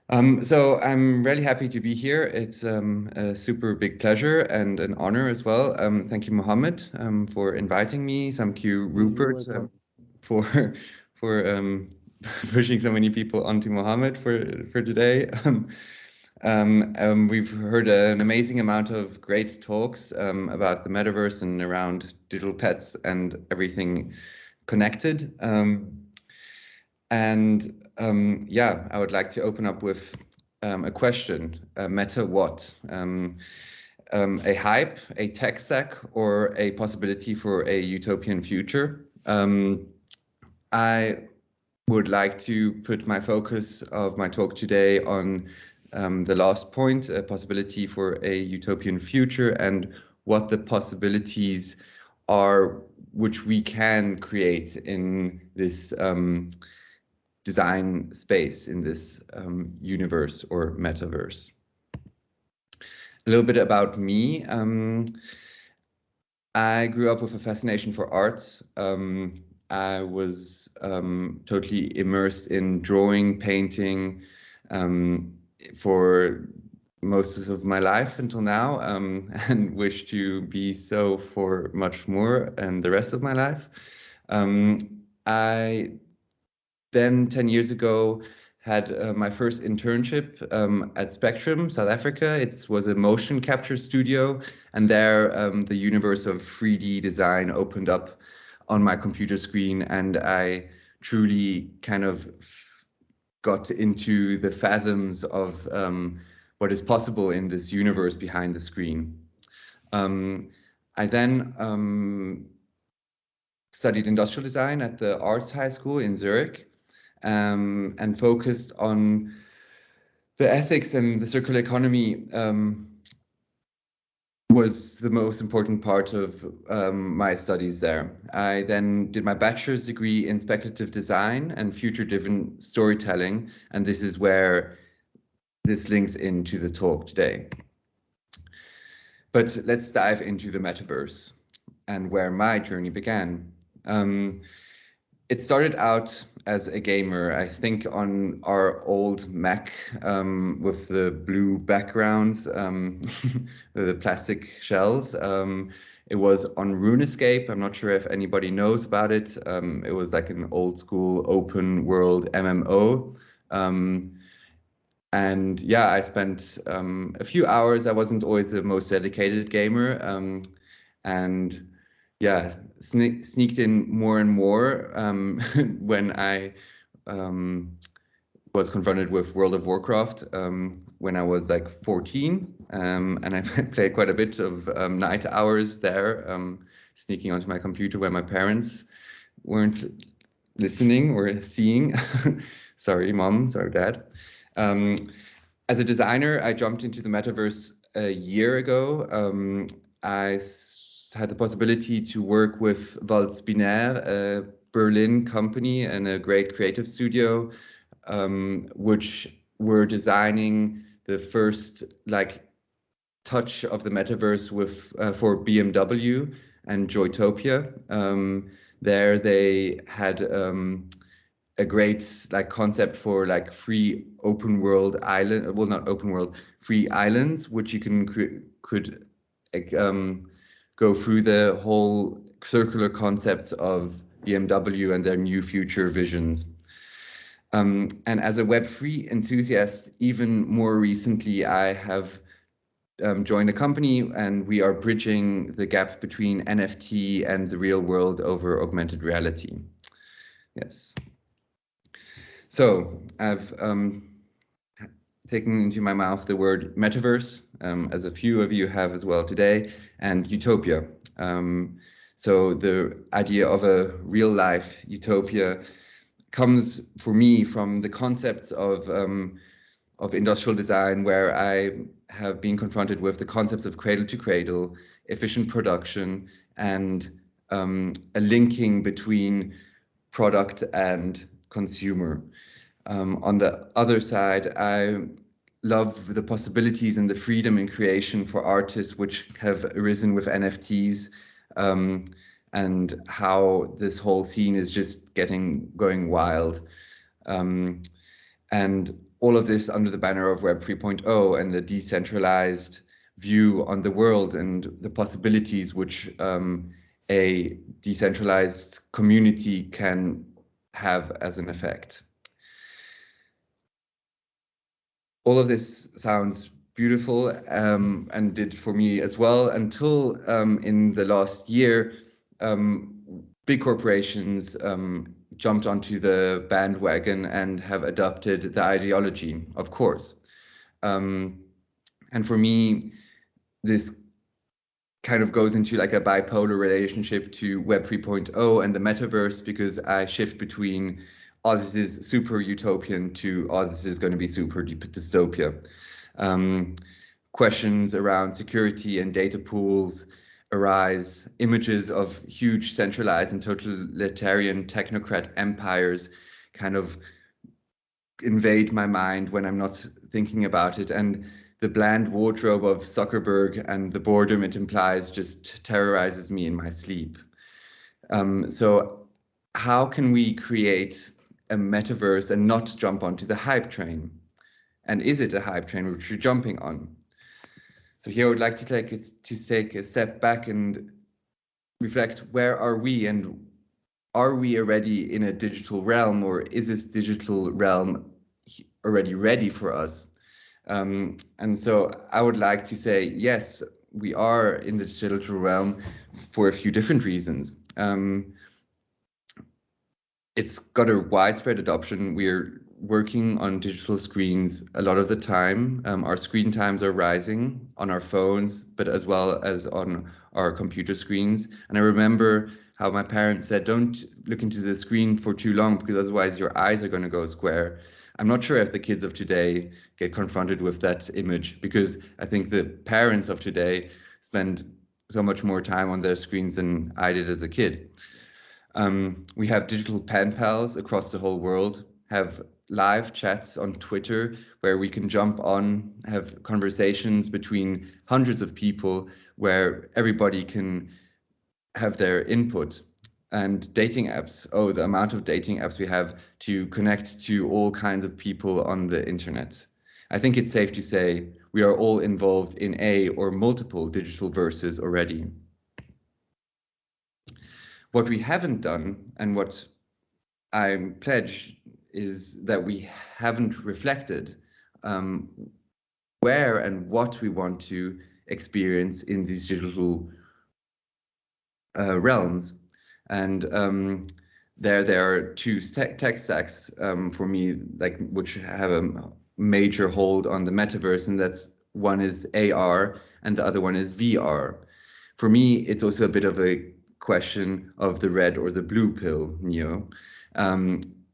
So I'm really happy to be here. It's a super big pleasure and an honor as well. Thank you, Mohammed, for inviting me. Thank you, You're Rupert, welcome. for for pushing so many people onto Mohammed for today. We've heard an amazing amount of great talks about the metaverse and around digital pets and everything connected. Yeah, I would like to open up with a question. Meta what? A hype, a tech stack, or a possibility for a utopian future? I would like to put my focus of my talk today on the last point, a possibility for a utopian future, and what the possibilities are which we can create in this design space, in this universe or metaverse. A little bit about me. I grew up with a fascination for art. I was totally immersed in drawing, painting for most of my life until now, and wish to be so for much more and the rest of my life. I then 10 years ago had my first internship at Spectrum, South Africa. It was a motion capture studio, and there the universe of 3D design opened up on my computer screen, and I truly kind of got into the fathoms of what is possible in this universe behind the screen. I then studied industrial design at the Arts High School in Zurich, and focused on the ethics and the circular economy was the most important part of my studies there. I then did my bachelor's degree in speculative design and future-driven storytelling, and this is where this links into the talk today. But let's dive into the metaverse and where my journey began. It started out as a gamer, I think on our old Mac with the blue backgrounds, the plastic shells. It was on RuneScape. I'm not sure if anybody knows about it. It was like an old school open world MMO. And yeah, I spent a few hours. I wasn't always the most dedicated gamer. And yeah, sneaked in more and more when I was confronted with World of Warcraft when I was like 14, and I played quite a bit of night hours there, sneaking onto my computer when my parents weren't listening or seeing. Sorry, mom, sorry, dad. As a designer, I jumped into the metaverse a year ago. I had the possibility to work with Waltz Binaire, a Berlin company and a great creative studio, which were designing the first like touch of the metaverse with for BMW and Joytopia. There they had a great like concept for like free open world island, well not open world, free islands, which you could go through the whole circular concepts of BMW and their new future visions. And as a Web3 enthusiast, even more recently, I have joined a company, and we are bridging the gap between NFT and the real world over augmented reality. Yes. So I've taken into my mouth the word metaverse, as a few of you have as well today, and utopia. So the idea of a real life utopia comes for me from the concepts of industrial design, where I have been confronted with the concepts of cradle to cradle, efficient production, and a linking between product and consumer. On the other side, I love the possibilities and the freedom in creation for artists which have arisen with NFTs, and how this whole scene is just going wild. And all of this under the banner of Web 3.0 and the decentralized view on the world and the possibilities which a decentralized community can have as an effect. All of this sounds beautiful and did for me as well, until in the last year, big corporations jumped onto the bandwagon and have adopted the ideology, of course. And for me, this kind of goes into like a bipolar relationship to Web 3.0 and the metaverse, because I shift between, oh, this is super utopian to, oh, this is going to be super dystopia. Questions around security and data pools arise. Images of huge centralized and totalitarian technocrat empires kind of invade my mind when I'm not thinking about it. And the bland wardrobe of Zuckerberg and the boredom it implies just terrorizes me in my sleep. So how can we create a metaverse and not jump onto the hype train? And is it a hype train which we're jumping on? So here I would like to take a step back and reflect, where are we, and are we already in a digital realm, or is this digital realm already ready for us? And so I would like to say, yes, we are in the digital realm for a few different reasons. It's got a widespread adoption. We're working on digital screens a lot of the time. Our screen times are rising on our phones, but as well as on our computer screens. And I remember how my parents said, don't look into the screen for too long, because otherwise your eyes are going to go square. I'm not sure if the kids of today get confronted with that image, because I think the parents of today spend so much more time on their screens than I did as a kid. We have digital pen pals across the whole world, have live chats on Twitter where we can jump on, have conversations between hundreds of people where everybody can have their input. And dating apps, oh, the amount of dating apps we have to connect to all kinds of people on the internet. I think it's safe to say we are all involved in a or multiple digital verses already. What we haven't done, and what I pledge, is that we haven't reflected where and what we want to experience in these digital realms. And there are two tech stacks for me, like, which have a major hold on the metaverse, and that's, one is AR and the other one is VR. For me, it's also a bit of a question of the red or the blue pill, Neo.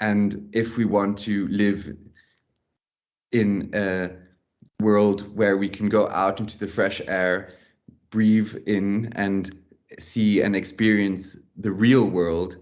And if we want to live in a world where we can go out into the fresh air, breathe in and see and experience the real world,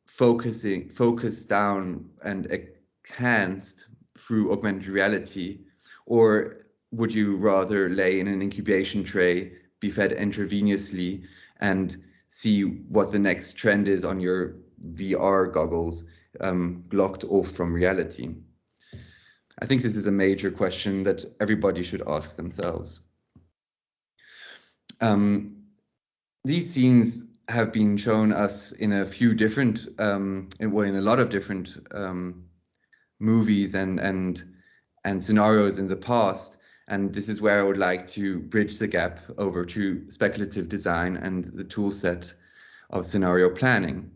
focused down and enhanced through augmented reality, or would you rather lay in an incubation tray, be fed intravenously, and see what the next trend is on your VR goggles, blocked off from reality? I think this is a major question that everybody should ask themselves. These scenes have been shown us in a few different, in a lot of different movies and scenarios in the past. And this is where I would like to bridge the gap over to speculative design and the tool set of scenario planning.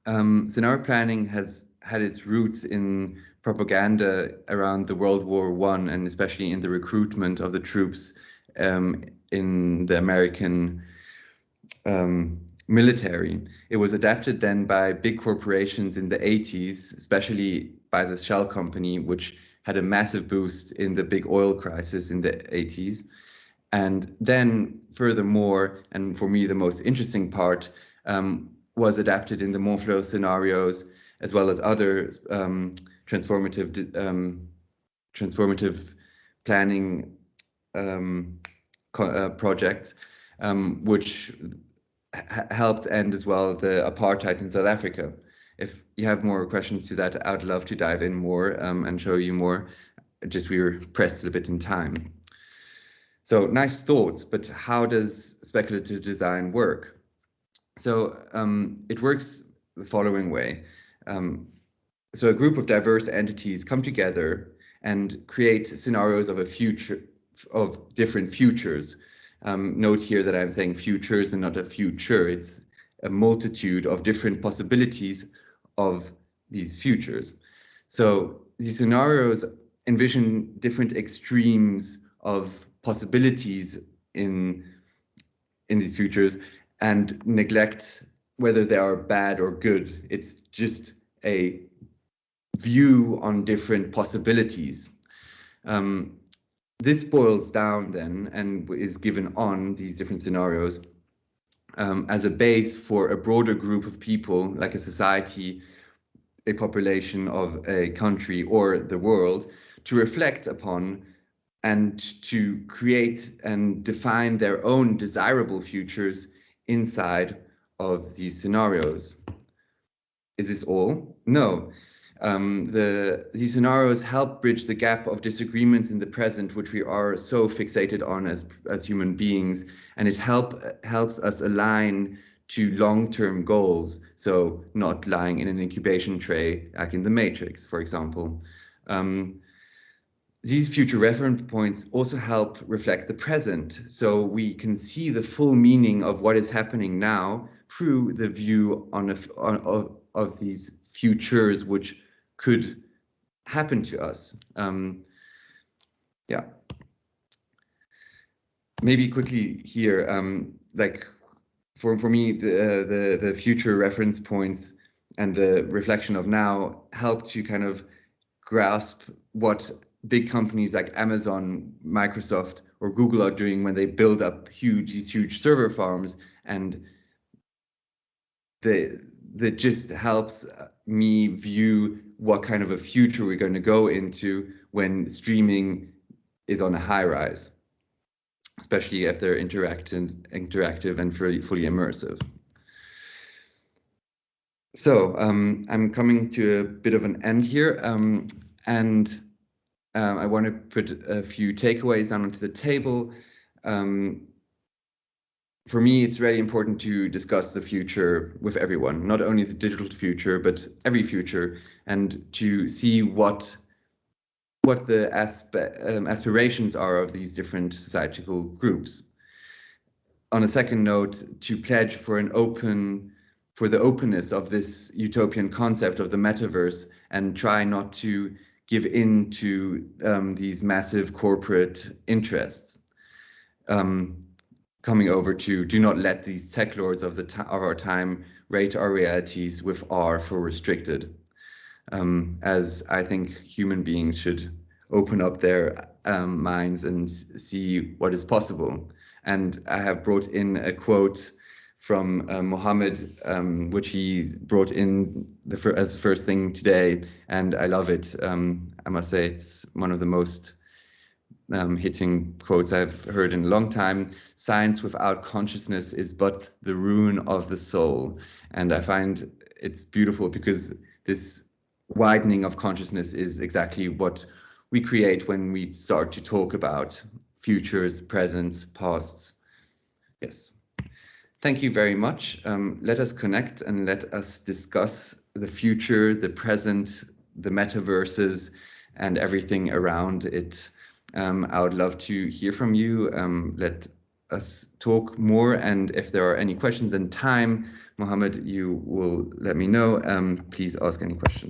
Scenario planning has had its roots in propaganda around the World War I, and especially in the recruitment of the troops in the American military. It was adapted then by big corporations in the 80s, especially by the Shell company, which had a massive boost in the big oil crisis in the 80s. And then furthermore, and for me the most interesting part, was adapted in the Monflow scenarios, as well as other transformative planning projects, which helped end as well the apartheid in South Africa. if you have more questions to that, I'd love to dive in more and show you more. Just we were pressed a bit in time. So nice thoughts, but how does speculative design work? So it works the following way. So a group of diverse entities come together and create scenarios of a future, of different futures. Note here that I'm saying futures and not a future. It's a multitude of different possibilities of these futures. So these scenarios envision different extremes of possibilities in these futures and neglect whether they are bad or good. It's just a view on different possibilities. This boils down then and is given on these different scenarios as a base for a broader group of people, like a society, a population of a country or the world, to reflect upon and to create and define their own desirable futures inside of these scenarios. Is this all? No. These scenarios help bridge the gap of disagreements in the present, which we are so fixated on as human beings, and it helps us align to long-term goals, so not lying in an incubation tray, like in the Matrix, for example. These future reference points also help reflect the present, so we can see the full meaning of what is happening now through the view of these futures which could happen to us. Yeah. Maybe quickly here, like for me, the future reference points and the reflection of now help to kind of grasp what big companies like Amazon, Microsoft, or Google are doing when they build up these huge server farms, and that just helps me view what kind of a future we're going to go into when streaming is on a high rise, especially if they're interactive and fully immersive. So I'm coming to a bit of an end here, and I want to put a few takeaways down onto the table. For me, it's really important to discuss the future with everyone, not only the digital future, but every future, and to see what the aspirations are of these different societal groups. On a second note, to pledge for the openness of this utopian concept of the metaverse, and try not to give in to these massive corporate interests. Coming over to do not let these tech lords of our time rate our realities with R for restricted, as I think human beings should open up their minds and see what is possible. And I have brought in a quote from Mohammed, which he brought in as the first thing today, and I love it. I must say it's one of the most hitting quotes I've heard in a long time. Science without consciousness is but the ruin of the soul. And I find it's beautiful because this widening of consciousness is exactly what we create when we start to talk about futures, presents, pasts. Yes. Thank you very much. Let us connect and let us discuss the future, the present, the metaverses, and everything around it. I would love to hear from you. Let us talk more, and if there are any questions in time, Mohammed, you will let me know. Please ask any questions.